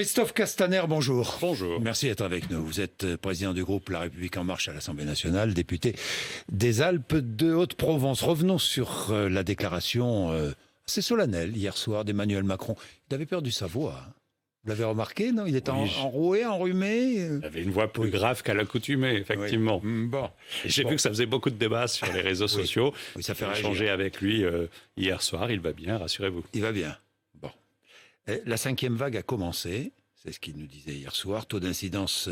Christophe Castaner, bonjour. Bonjour. Merci d'être avec nous. Vous êtes président du groupe La République En Marche à l'Assemblée nationale, député des Alpes de Haute-Provence. Revenons sur la déclaration assez solennelle hier soir d'Emmanuel Macron. Il avait perdu sa voix. Vous l'avez remarqué, non? Il était enroué, enrhumé. Il avait une voix plus grave qu'à l'accoutumée, effectivement. Oui. Bon. J'ai vu que ça faisait beaucoup de débats sur les réseaux sociaux. Oui, ça fait J'ai réagir. échangé avec lui hier soir. Il va bien, rassurez-vous. Il va bien. Bon. La 5e vague a commencé. C'est ce qu'il nous disait hier soir. Taux d'incidence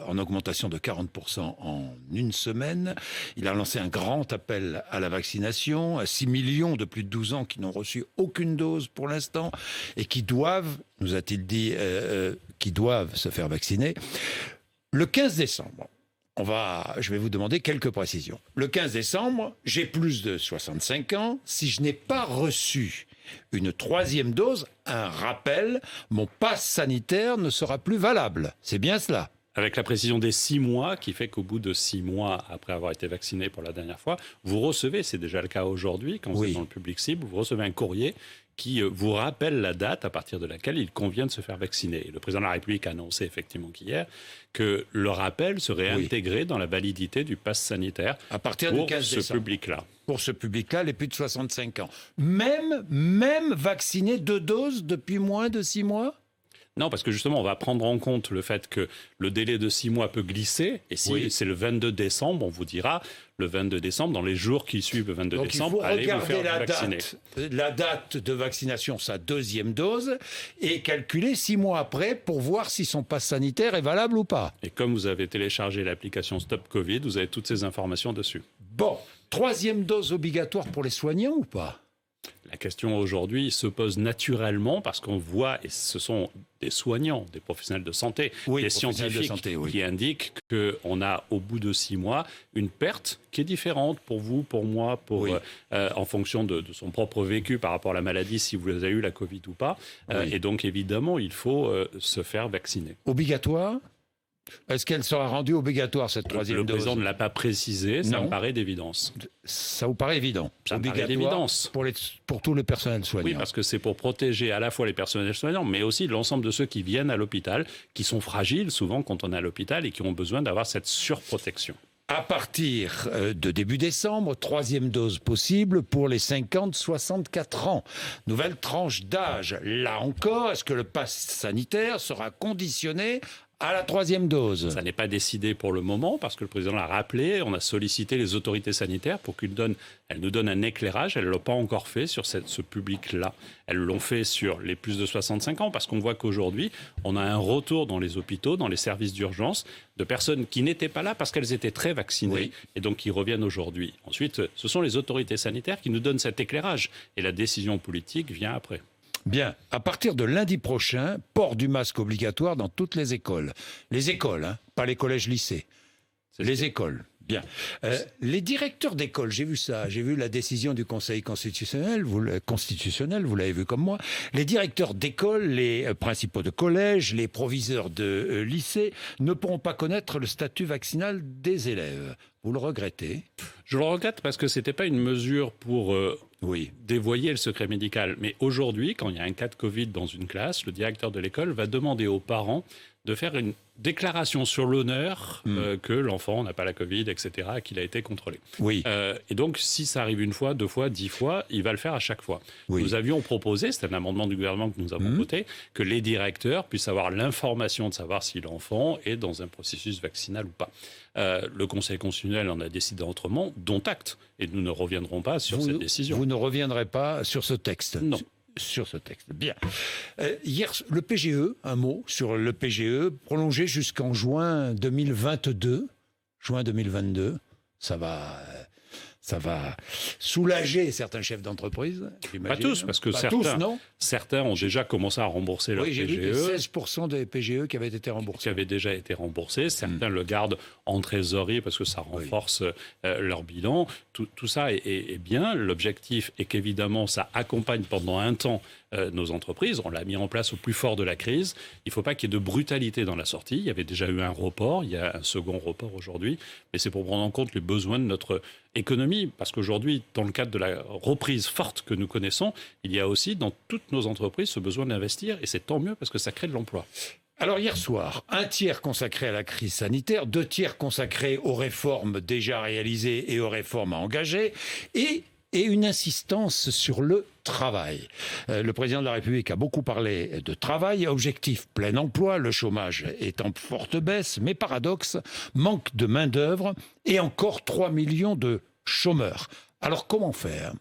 en augmentation de 40% en une semaine. Il a lancé un grand appel à la vaccination. À 6 millions de plus de 12 ans qui n'ont reçu aucune dose pour l'instant et qui doivent, nous a-t-il dit, qui doivent se faire vacciner. Le 15 décembre, je vais vous demander quelques précisions. Le 15 décembre, j'ai plus de 65 ans. Si je n'ai pas reçu une 3e dose, un rappel, mon passe sanitaire ne sera plus valable. C'est bien cela? Avec la précision des 6 mois, qui fait qu'au bout de 6 mois, après avoir été vacciné pour la dernière fois, vous recevez, c'est déjà le cas aujourd'hui, quand vous êtes dans le public cible, vous recevez un courrier qui vous rappelle la date à partir de laquelle il convient de se faire vacciner. Et le président de la République a annoncé effectivement qu'hier que le rappel serait intégré dans la validité du pass sanitaire à partir du 15 décembre. Public-là. Pour ce public-là, les plus de 65 ans. Même vaccinés 2 doses depuis moins de 6 mois? Non, parce que justement, on va prendre en compte le fait que le délai de 6 mois peut glisser. Et si c'est le 22 décembre, on vous dira, le 22 décembre, dans les jours qui suivent le 22 décembre, allez vous faire vacciner. La date de vaccination, sa 2e dose, et calculer 6 mois après pour voir si son passe sanitaire est valable ou pas. Et comme vous avez téléchargé l'application Stop Covid, vous avez toutes ces informations dessus. Bon, 3e dose obligatoire pour les soignants ou pas? La question aujourd'hui se pose naturellement parce qu'on voit, et ce sont des soignants, des professionnels de santé, des scientifiques qui indiquent qu'on a au bout de 6 mois une perte qui est différente pour vous, pour moi, en fonction de son propre vécu par rapport à la maladie, si vous avez eu la Covid ou pas. Et donc évidemment, il faut se faire vacciner. Obligatoire? Est-ce qu'elle sera rendue obligatoire, cette 3e dose? Le président ne l'a pas précisé, ça me paraît d'évidence. Ça vous paraît évident? Ça me paraît d'évidence. Pour tout le personnel soignant. Oui, parce que c'est pour protéger à la fois les personnels soignants, mais aussi l'ensemble de ceux qui viennent à l'hôpital, qui sont fragiles souvent quand on est à l'hôpital et qui ont besoin d'avoir cette surprotection. À partir de début décembre, 3e dose possible pour les 50-64 ans. Nouvelle tranche d'âge. Là encore, est-ce que le pass sanitaire sera conditionné à la 3e dose? Ça n'est pas décidé pour le moment parce que le président l'a rappelé. On a sollicité les autorités sanitaires pour qu'elles nous donnent un éclairage. Elles ne l'ont pas encore fait sur ce public-là. Elles l'ont fait sur les plus de 65 ans parce qu'on voit qu'aujourd'hui, on a un retour dans les hôpitaux, dans les services d'urgence, de personnes qui n'étaient pas là parce qu'elles étaient très vaccinées et donc qui reviennent aujourd'hui. Ensuite, ce sont les autorités sanitaires qui nous donnent cet éclairage et la décision politique vient après. Bien, à partir de lundi prochain, port du masque obligatoire dans toutes les écoles. Les écoles, hein, pas les collèges-lycées. Les écoles. Bien. Les directeurs d'école, j'ai vu ça, j'ai vu la décision du Conseil constitutionnel, vous l'avez vu comme moi. Les directeurs d'école, les principaux de collège, les proviseurs de lycée ne pourront pas connaître le statut vaccinal des élèves. Vous le regrettez? Je le regrette parce que ce n'était pas une mesure pour dévoyer le secret médical. Mais aujourd'hui, quand il y a un cas de Covid dans une classe, le directeur de l'école va demander aux parents de faire une déclaration sur l'honneur que l'enfant n'a pas la Covid, etc., qu'il a été contrôlé. Et donc, si ça arrive 1 fois, 2 fois, 10 fois, il va le faire à chaque fois. Nous avions proposé, c'est un amendement du gouvernement que nous avons voté, que les directeurs puissent avoir l'information de savoir si l'enfant est dans un processus vaccinal ou pas. Le Conseil constitutionnel en a décidé autrement, dont acte. Et nous ne reviendrons pas sur cette décision. Vous ne reviendrez pas sur ce texte? Non. Sur ce texte. Bien. Hier, le PGE, un mot sur le PGE, prolongé jusqu'en juin 2022. Juin 2022, ça va soulager certains chefs d'entreprise. Pas tous, parce que certains ont déjà commencé à rembourser leur PGE. J'ai vu 16% des PGE qui avaient été remboursés. Qui avaient déjà été remboursés. Certains le gardent en trésorerie parce que ça renforce leur bilan. Tout ça est bien. L'objectif est qu'évidemment, ça accompagne pendant un temps nos entreprises. On l'a mis en place au plus fort de la crise. Il ne faut pas qu'il y ait de brutalité dans la sortie. Il y avait déjà eu un report, il y a un second report aujourd'hui, mais c'est pour prendre en compte les besoins de notre économie, parce qu'aujourd'hui, dans le cadre de la reprise forte que nous connaissons, il y a aussi dans toutes nos entreprises ce besoin d'investir, et c'est tant mieux parce que ça crée de l'emploi. Alors hier soir, 1 tiers consacré à la crise sanitaire, 2 tiers consacrés aux réformes déjà réalisées et aux réformes à engager, et une insistance sur le travail. Le président de la République a beaucoup parlé de travail, objectif plein emploi, le chômage est en forte baisse, mais paradoxe, manque de main-d'œuvre et encore 3 millions de chômeurs. Alors comment faire ?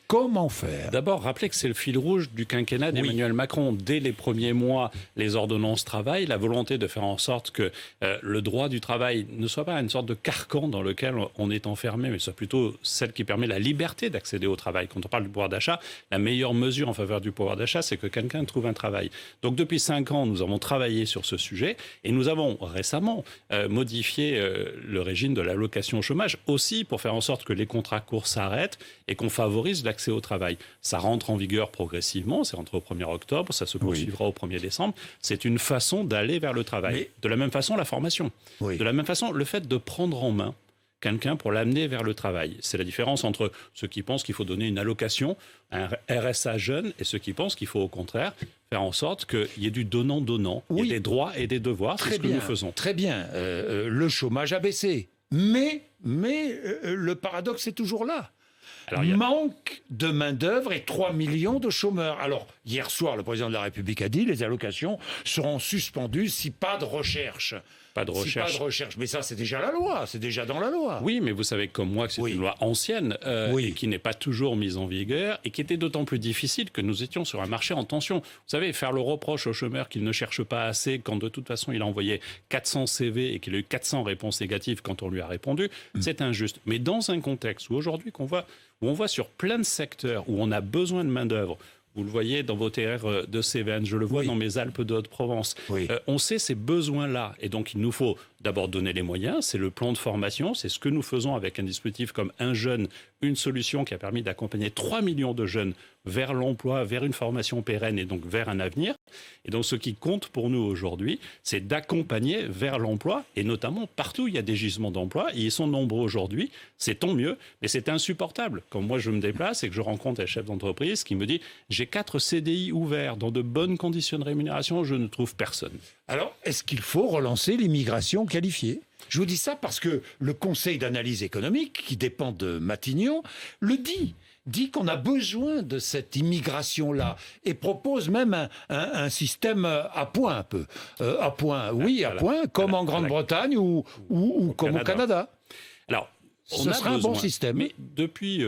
Comment faire ? D'abord, rappelez que c'est le fil rouge du quinquennat d'Emmanuel Macron. Dès les premiers mois, les ordonnances travail, la volonté de faire en sorte que le droit du travail ne soit pas une sorte de carcan dans lequel on est enfermé, mais soit plutôt celle qui permet la liberté d'accéder au travail. Quand on parle du pouvoir d'achat, la meilleure mesure en faveur du pouvoir d'achat, c'est que quelqu'un trouve un travail. Donc depuis 5 ans, nous avons travaillé sur ce sujet et nous avons récemment modifié le régime de l'allocation au chômage aussi pour faire en sorte que les contrats courts s'arrêtent et qu'on favorise l'accès au travail. Ça rentre en vigueur progressivement, c'est rentré au 1er octobre, ça se poursuivra au 1er décembre. C'est une façon d'aller vers le travail. Mais... De la même façon, la formation. De la même façon, le fait de prendre en main quelqu'un pour l'amener vers le travail. C'est la différence entre ceux qui pensent qu'il faut donner une allocation, un RSA jeune, et ceux qui pensent qu'il faut au contraire faire en sorte qu'il y ait du donnant-donnant, il y ait des droits et des devoirs, c'est ce que nous faisons. Très bien, le chômage a baissé, mais le paradoxe est toujours là. Alors, manque de main-d'œuvre et 3 millions de chômeurs. Alors, hier soir, le président de la République a dit les allocations seront suspendues si pas de recherche. Pas de recherche. Si pas de recherche. Mais ça, c'est déjà la loi, c'est déjà dans la loi. Oui, mais vous savez comme moi que c'est une loi ancienne et qui n'est pas toujours mise en vigueur et qui était d'autant plus difficile que nous étions sur un marché en tension. Vous savez, faire le reproche au chômeur qu'il ne cherche pas assez quand de toute façon il a envoyé 400 CV et qu'il a eu 400 réponses négatives quand on lui a répondu, c'est injuste. Mais dans un contexte où aujourd'hui où on voit sur plein de secteurs où on a besoin de main-d'œuvre, vous le voyez dans vos terres de Cévennes, je le vois dans mes Alpes de Haute-Provence. On sait ces besoins-là. Et donc, il nous faut d'abord donner les moyens. C'est le plan de formation. C'est ce que nous faisons avec un dispositif comme Un Jeune, une solution qui a permis d'accompagner 3 millions de jeunes vers l'emploi, vers une formation pérenne et donc vers un avenir. Et donc, ce qui compte pour nous aujourd'hui, c'est d'accompagner vers l'emploi et notamment partout où il y a des gisements d'emploi. Et ils sont nombreux aujourd'hui. C'est tant mieux, mais c'est insupportable. Quand moi, je me déplace et que je rencontre un chef d'entreprise qui me dit « J'ai 4 CDI ouverts dans de bonnes conditions de rémunération, je ne trouve personne. » Alors, est-ce qu'il faut relancer l'immigration qualifiée ? Je vous dis ça parce que le Conseil d'analyse économique, qui dépend de Matignon, le dit qu'on a besoin de cette immigration-là et propose même un système à point un peu. À point, comme en Grande-Bretagne ou comme au Canada. Alors, ce serait un bon système. Mais depuis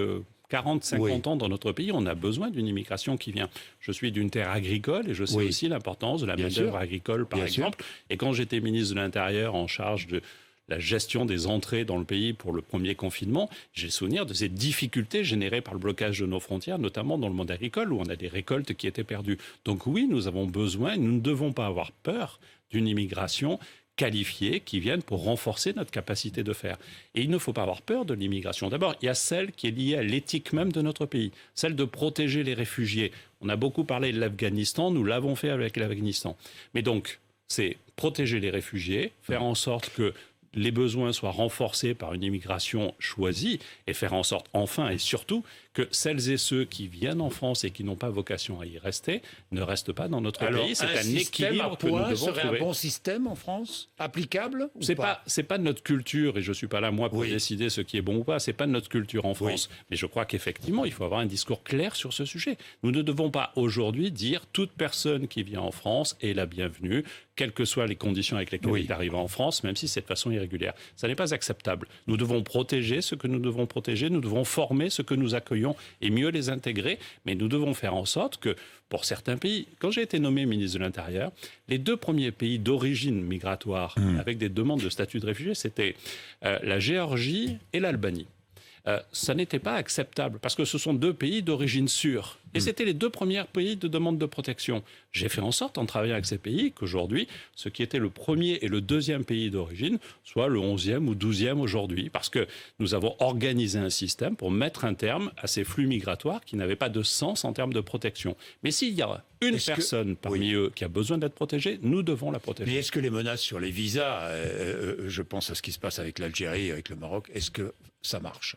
40-50 ans dans notre pays, on a besoin d'une immigration qui vient. Je suis d'une terre agricole et je sais aussi l'importance de la main-d'œuvre agricole, par exemple. Et quand j'étais ministre de l'Intérieur en charge de la gestion des entrées dans le pays pour le premier confinement, j'ai souvenir de ces difficultés générées par le blocage de nos frontières, notamment dans le monde agricole, où on a des récoltes qui étaient perdues. Donc oui, nous avons besoin, nous ne devons pas avoir peur d'une immigration qualifiés qui viennent pour renforcer notre capacité de faire. Et il ne faut pas avoir peur de l'immigration. D'abord, il y a celle qui est liée à l'éthique même de notre pays, celle de protéger les réfugiés. On a beaucoup parlé de l'Afghanistan, nous l'avons fait avec l'Afghanistan. Mais donc, c'est protéger les réfugiés, faire en sorte que les besoins soient renforcés par une immigration choisie et faire en sorte, enfin et surtout, que celles et ceux qui viennent en France et qui n'ont pas vocation à y rester ne restent pas dans notre pays. C'est un équilibre que nous devons trouver. Serait un bon système en France, applicable ou c'est pas notre culture, et je ne suis pas là, moi, pour décider ce qui est bon ou pas. C'est pas notre culture en France. Mais je crois qu'effectivement, il faut avoir un discours clair sur ce sujet. Nous ne devons pas aujourd'hui dire toute personne qui vient en France est la bienvenue, quelles que soient les conditions avec lesquelles il est arrivé en France, même si c'est de façon irrégulière. Ça n'est pas acceptable. Nous devons protéger ce que nous devons protéger, nous devons former ce que nous accueillons et mieux les intégrer, mais nous devons faire en sorte que, pour certains pays, quand j'ai été nommé ministre de l'Intérieur, les 2 premiers pays d'origine migratoire avec des demandes de statut de réfugié, c'était la Géorgie et l'Albanie. Ça n'était pas acceptable, parce que ce sont 2 pays d'origine sûre. Et c'était les 2 premiers pays de demande de protection. J'ai fait en sorte, en travaillant avec ces pays, qu'aujourd'hui, ce qui était le premier et le deuxième pays d'origine soit le 11e ou 12e aujourd'hui. Parce que nous avons organisé un système pour mettre un terme à ces flux migratoires qui n'avaient pas de sens en termes de protection. Mais s'il y a une personne parmi eux qui a besoin d'être protégée, nous devons la protéger. Mais est-ce que les menaces sur les visas, je pense à ce qui se passe avec l'Algérie, avec le Maroc, est-ce que ça marche ?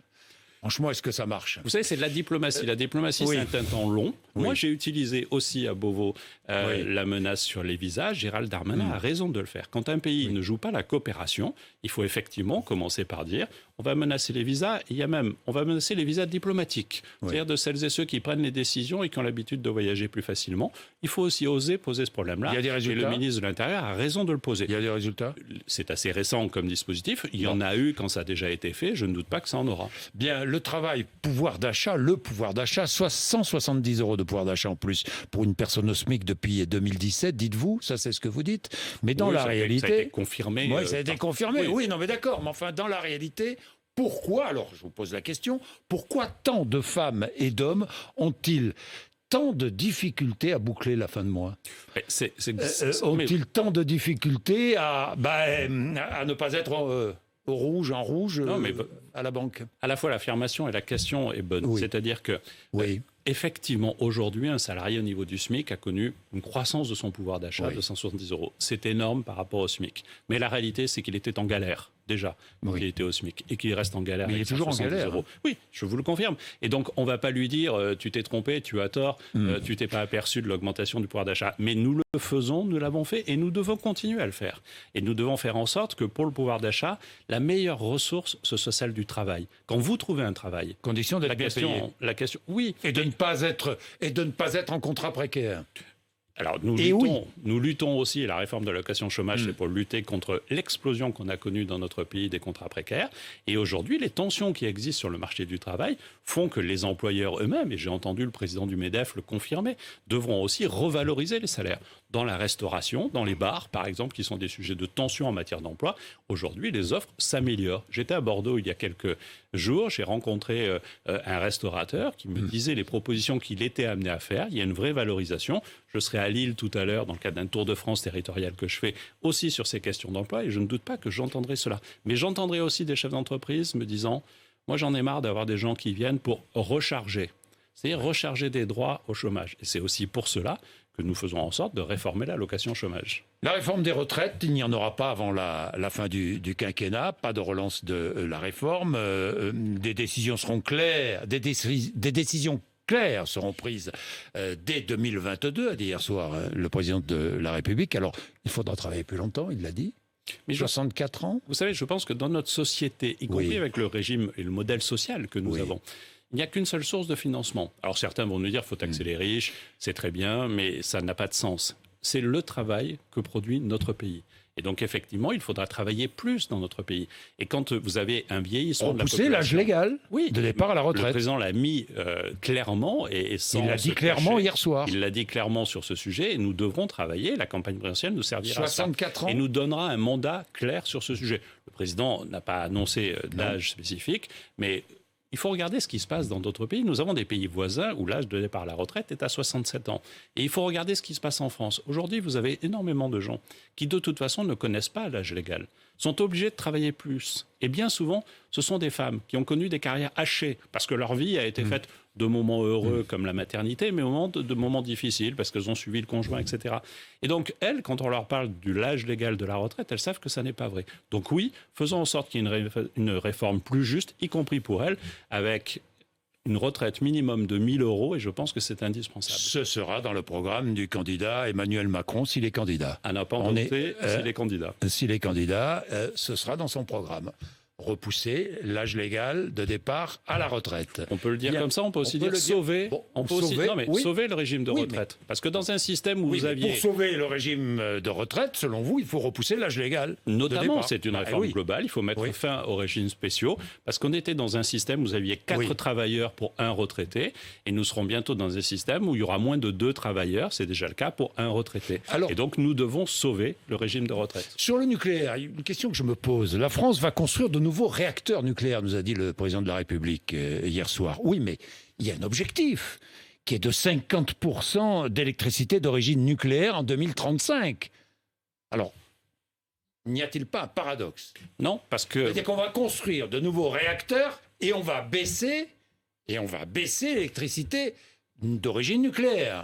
Franchement, est-ce que ça marche ? Vous savez, c'est de la diplomatie. La diplomatie, c'est un temps long. Moi, j'ai utilisé aussi à Beauvau la menace sur les visas. Gérald Darmanin a raison de le faire. Quand un pays ne joue pas la coopération, il faut effectivement commencer par dire on va menacer les visas. Il y a même, on va menacer les visas diplomatiques, c'est-à-dire de celles et ceux qui prennent les décisions et qui ont l'habitude de voyager plus facilement. Il faut aussi oser poser ce problème-là. Il y a des résultats. Et le ministre de l'Intérieur a raison de le poser. Il y a des résultats. C'est assez récent comme dispositif. Il y en a eu quand ça a déjà été fait. Je ne doute pas que ça en aura. Bien, le travail, pouvoir d'achat, le pouvoir d'achat, 170 € de pouvoir d'achat en plus pour une personne au SMIC depuis 2017, dites-vous, ça c'est ce que vous dites. Mais dans la réalité... Ça a été confirmé. Oui, ça a été confirmé. Oui, non mais d'accord, mais enfin dans la réalité... Pourquoi, alors je vous pose la question, pourquoi tant de femmes et d'hommes ont-ils tant de difficultés à boucler la fin de mois ? Ont-ils tant de difficultés à ne pas être au rouge, en rouge, à la banque ? À la fois l'affirmation et la question est bonne. C'est-à-dire que, effectivement, aujourd'hui, un salarié au niveau du SMIC a connu une croissance de son pouvoir d'achat de 170 €. C'est énorme par rapport au SMIC. Mais la réalité, c'est qu'il était en galère. Déjà, il était au SMIC et qu'il reste en galère. Mais il est toujours en galère. Euros. Oui, je vous le confirme. Et donc, on ne va pas lui dire tu t'es trompé, tu as tort, tu t'es pas aperçu de l'augmentation du pouvoir d'achat. Mais nous le faisons, nous l'avons fait et nous devons continuer à le faire. Et nous devons faire en sorte que pour le pouvoir d'achat, la meilleure ressource, ce soit celle du travail. Quand vous trouvez un travail, condition d'être bien payé. La question, oui, et de ne pas être en contrat précaire. Alors nous luttons aussi, et la réforme de l'allocation chômage, c'est pour lutter contre l'explosion qu'on a connue dans notre pays des contrats précaires. Et aujourd'hui, les tensions qui existent sur le marché du travail font que les employeurs eux-mêmes, et j'ai entendu le président du MEDEF le confirmer, devront aussi revaloriser les salaires. Dans la restauration, dans les bars, par exemple, qui sont des sujets de tension en matière d'emploi, aujourd'hui, les offres s'améliorent. J'étais à Bordeaux il y a quelques jours, j'ai rencontré un restaurateur qui me disait les propositions qu'il était amené à faire. Il y a une vraie valorisation. Je serai à Lille tout à l'heure, dans le cadre d'un tour de France territorial que je fais, aussi sur ces questions d'emploi, et je ne doute pas que j'entendrai cela. Mais j'entendrai aussi des chefs d'entreprise me disant « Moi, j'en ai marre d'avoir des gens qui viennent pour recharger ». C'est-à-dire recharger des droits au chômage. Et c'est aussi pour cela que nous faisons en sorte de réformer l'allocation chômage. La réforme des retraites, il n'y en aura pas avant la fin du quinquennat, pas de relance de la réforme, des décisions seront claires, des décisions claires seront prises dès 2022, a dit hier soir le président de la République. Alors, il faudra travailler plus longtemps, il l'a dit. Mais 64 ans. Vous savez, je pense que dans notre société, y compris avec le régime et le modèle social que nous avons, il n'y a qu'une seule source de financement. Alors certains vont nous dire qu'il faut taxer les riches, c'est très bien, mais ça n'a pas de sens. C'est le travail que produit notre pays. Et donc, effectivement, il faudra travailler plus dans notre pays. Et quand vous avez un vieillissement de la population... l'âge légal de départ à la retraite. Le président l'a mis clairement et sans... Il l'a dit clairement hier soir. Il l'a dit clairement sur ce sujet et nous devrons travailler. La campagne présidentielle nous servira 64 ans. Et nous donnera un mandat clair sur ce sujet. Le président n'a pas annoncé d'âge spécifique, mais... Il faut regarder ce qui se passe dans d'autres pays. Nous avons des pays voisins où l'âge de départ à la retraite est à 67 ans. Et il faut regarder ce qui se passe en France. Aujourd'hui, vous avez énormément de gens qui, de toute façon, ne connaissent pas l'âge légal, sont obligés de travailler plus. Et bien souvent, ce sont des femmes qui ont connu des carrières hachées, parce que leur vie a été faite de moments heureux comme la maternité, mais de moments difficiles, parce qu'elles ont suivi le conjoint, etc. Et donc, elles, quand on leur parle de l'âge légal de la retraite, elles savent que ça n'est pas vrai. Donc oui, faisons en sorte qu'il y ait une réforme plus juste, y compris pour elles, avec une retraite minimum de 1 000 €, et je pense que c'est indispensable. Ce sera dans le programme du candidat Emmanuel Macron, s'il est candidat. À n'a pas douter s'il est candidat. S'il est candidat, ce sera dans son programme. Repousser l'âge légal de départ à la retraite. On peut le dire comme ça, on peut aussi dire sauver. Sauver le régime de retraite. Parce que dans un système où vous aviez... Pour sauver le régime de retraite, selon vous, il faut repousser l'âge légal. Notamment, c'est une réforme globale. Il faut mettre fin aux régimes spéciaux. Parce qu'on était dans un système où vous aviez 4 travailleurs pour 1 retraité. Et nous serons bientôt dans un système où il y aura moins de 2 travailleurs. C'est déjà le cas pour 1 retraité. Et donc, nous devons sauver le régime de retraite. Sur le nucléaire, une question que je me pose. La France va construire de nouveaux réacteurs nucléaires, nous a dit le président de la République hier soir. Oui, mais il y a un objectif qui est de 50% d'électricité d'origine nucléaire en 2035. Alors, n'y a-t-il pas un paradoxe? Non, parce que... C'est-à-dire qu'on va construire de nouveaux réacteurs et on va baisser l'électricité d'origine nucléaire.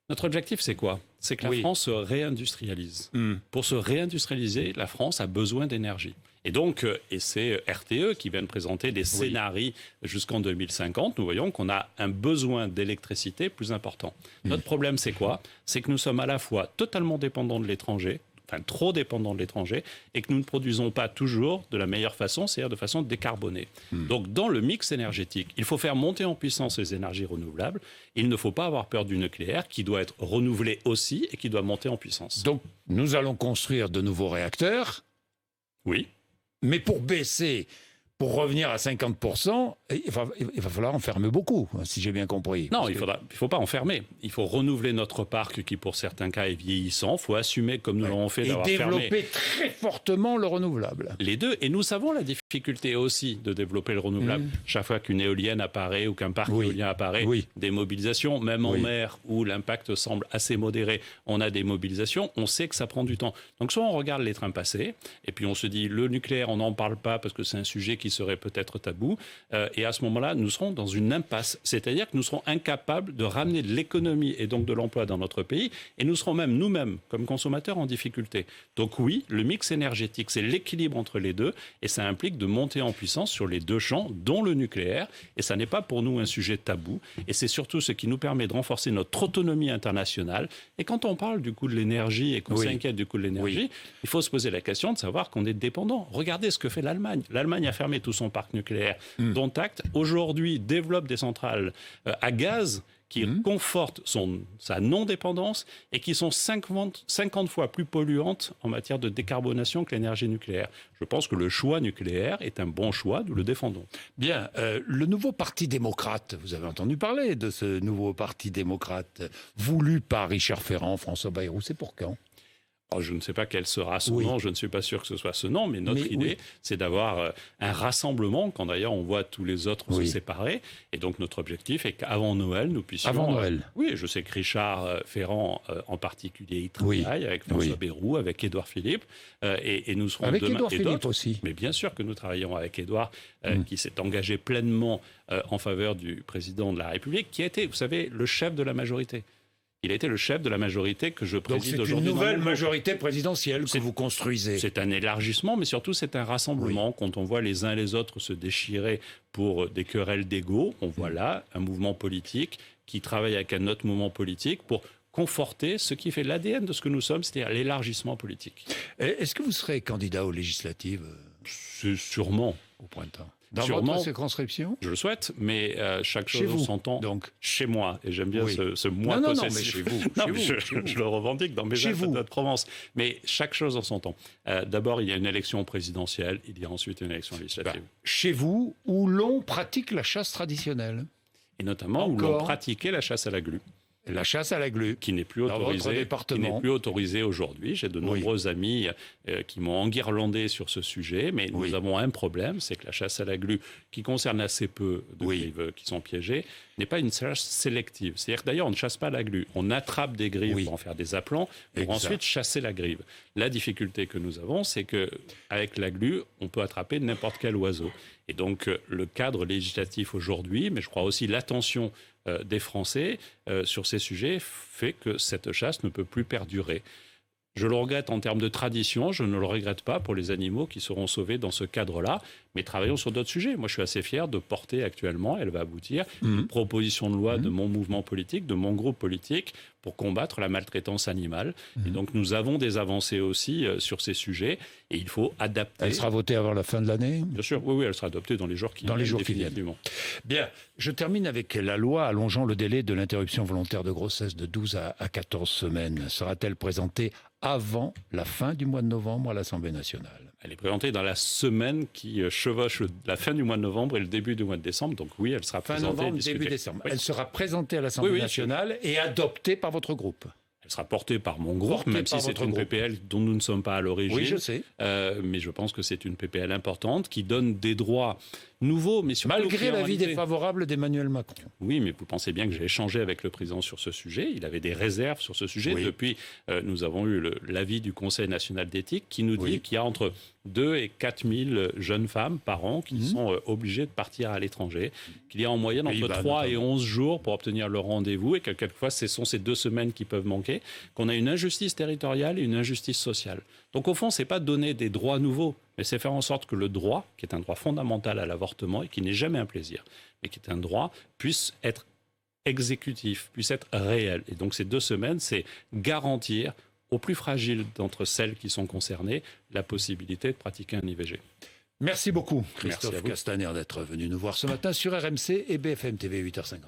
Notre objectif, c'est quoi? C'est que la France se réindustrialise. Pour se réindustrialiser, la France a besoin d'énergie. Et donc, et c'est RTE qui vient de présenter des scénarios jusqu'en 2050, nous voyons qu'on a un besoin d'électricité plus important. Notre problème, c'est quoi? C'est que nous sommes à la fois totalement dépendants de l'étranger, enfin trop dépendants de l'étranger, et que nous ne produisons pas toujours de la meilleure façon, c'est-à-dire de façon décarbonée. Donc dans le mix énergétique, il faut faire monter en puissance les énergies renouvelables. Il ne faut pas avoir peur du nucléaire, qui doit être renouvelé aussi et qui doit monter en puissance. Donc nous allons construire de nouveaux réacteurs. Oui. Mais pour baisser, pour revenir à 50%, il va falloir en fermer beaucoup, si j'ai bien compris. Non, il ne faut pas en fermer. Il faut renouveler notre parc qui, pour certains cas, est vieillissant. Il faut assumer, comme nous l'avons fait, d'avoir fermé. Et développer très fortement le renouvelable. Les deux. Et nous savons la difficulté aussi de développer le renouvelable. Chaque fois qu'une éolienne apparaît ou qu'un parc éolien apparaît, des mobilisations, même en mer, où l'impact semble assez modéré, on a des mobilisations. On sait que ça prend du temps. Donc soit on regarde les trains passer, et puis on se dit, le nucléaire, on n'en parle pas parce que c'est un sujet qui serait peut-être tabou. Et à ce moment-là, nous serons dans une impasse. C'est-à-dire que nous serons incapables de ramener de l'économie et donc de l'emploi dans notre pays. Et nous serons même nous-mêmes, comme consommateurs, en difficulté. Donc oui, le mix énergétique, c'est l'équilibre entre les deux. Et ça implique de monter en puissance sur les deux champs, dont le nucléaire. Et ça n'est pas pour nous un sujet tabou. Et c'est surtout ce qui nous permet de renforcer notre autonomie internationale. Et quand on parle du coût de l'énergie et qu'on s'inquiète du coût de l'énergie, il faut se poser la question de savoir qu'on est dépendant. Regardez ce que fait l'Allemagne. L'Allemagne a fermé tout son parc nucléaire, dont acte. Aujourd'hui, développe des centrales à gaz qui confortent sa non-dépendance et qui sont 50 fois plus polluantes en matière de décarbonation que l'énergie nucléaire. Je pense que le choix nucléaire est un bon choix, nous le défendons. Bien, le nouveau Parti démocrate, vous avez entendu parler de ce nouveau Parti démocrate voulu par Richard Ferrand, François Bayrou, c'est pour quand ? Alors, je ne sais pas quel sera ce nom, je ne suis pas sûr que ce soit ce nom, mais notre idée, c'est d'avoir un rassemblement, quand d'ailleurs on voit tous les autres se séparer. Et donc notre objectif est qu'avant Noël, nous puissions... Avant Noël. Oui, je sais que Richard Ferrand en particulier, il travaille avec François Bayrou, avec Édouard Philippe. Et nous serons avec demain... Édouard Philippe aussi. Mais bien sûr que nous travaillons avec Édouard, qui s'est engagé pleinement en faveur du président de la République, qui a été, vous savez, le chef de la majorité. Il a été le chef de la majorité que je préside aujourd'hui. Donc c'est une nouvelle majorité présidentielle que vous construisez. C'est un élargissement, mais surtout c'est un rassemblement. Quand on voit les uns et les autres se déchirer pour des querelles d'ego, on voit là un mouvement politique qui travaille avec un autre mouvement politique pour conforter ce qui fait l'ADN de ce que nous sommes, c'est-à-dire l'élargissement politique. Est-ce que vous serez candidat aux législatives ? Sûrement. Au printemps. Dans votre circonscription ? Je le souhaite, mais chaque chose en son temps. Donc. Chez moi, et j'aime bien ce moi possessif. Non, mais chez vous. Je le revendique dans mes actes de Provence. Mais chaque chose en son temps. D'abord, il y a une élection présidentielle, il y a ensuite une élection législative. Chez vous, où l'on pratique la chasse traditionnelle. Et notamment où l'on pratiquait la chasse à la glu. La chasse à la glu. Qui n'est plus autorisée aujourd'hui. J'ai de nombreux amis qui m'ont enguirlandé sur ce sujet, mais nous avons un problème, c'est que la chasse à la glu, qui concerne assez peu de grives qui sont piégées, n'est pas une chasse sélective. C'est-à-dire que d'ailleurs, on ne chasse pas la glu. On attrape des grives pour en faire des appelants, pour ensuite chasser la grive. La difficulté que nous avons, c'est qu'avec la glu, on peut attraper n'importe quel oiseau. Et donc, le cadre législatif aujourd'hui, mais je crois aussi l'attention des Français sur ces sujets, fait que cette chasse ne peut plus perdurer. Je le regrette en termes de tradition, je ne le regrette pas pour les animaux qui seront sauvés dans ce cadre-là, mais travaillons sur d'autres sujets. Moi, je suis assez fier de porter actuellement, elle va aboutir, une proposition de loi de mon mouvement politique, de mon groupe politique, pour combattre la maltraitance animale. Et donc, nous avons des avancées aussi sur ces sujets, et il faut adapter. Elle sera votée avant la fin de l'année ? Bien sûr, oui, elle sera adoptée dans les jours qui viennent. Bien, je termine avec la loi allongeant le délai de l'interruption volontaire de grossesse de 12 à 14 semaines. Sera-t-elle présentée avant la fin du mois de novembre à l'Assemblée nationale ? Elle est présentée dans la semaine qui chevauche la fin du mois de novembre et le début du mois de décembre. Donc oui, elle sera présentée fin novembre, et discutée. début décembre. Elle sera présentée à l'Assemblée nationale et adoptée par votre groupe. Elle sera portée par mon groupe, même si c'est une PPL dont nous ne sommes pas à l'origine. Oui, je sais. Mais je pense que c'est une PPL importante qui donne des droits, nouveau, mais surtout... Malgré l'avis défavorable d'Emmanuel Macron. Oui, mais vous pensez bien que j'ai échangé avec le président sur ce sujet. Il avait des réserves sur ce sujet. Oui. Depuis, nous avons eu l'avis du Conseil national d'éthique qui nous dit qu'il y a entre 2 et 4 000 jeunes femmes par an qui sont obligées de partir à l'étranger, qu'il y a en moyenne entre 3 et 11 jours pour obtenir leur rendez-vous et que quelquefois ce sont ces 2 semaines qui peuvent manquer, qu'on a une injustice territoriale et une injustice sociale. Donc au fond, ce n'est pas donner des droits nouveaux, mais c'est faire en sorte que le droit, qui est un droit fondamental à l'avortement et qui n'est jamais un plaisir, mais qui est un droit, puisse être exécutif, puisse être réel. Et donc ces 2 semaines, c'est garantir aux plus fragiles d'entre celles qui sont concernées la possibilité de pratiquer un IVG. Merci beaucoup, Christophe Castaner, d'être venu nous voir ce matin sur RMC et BFM TV 8h50.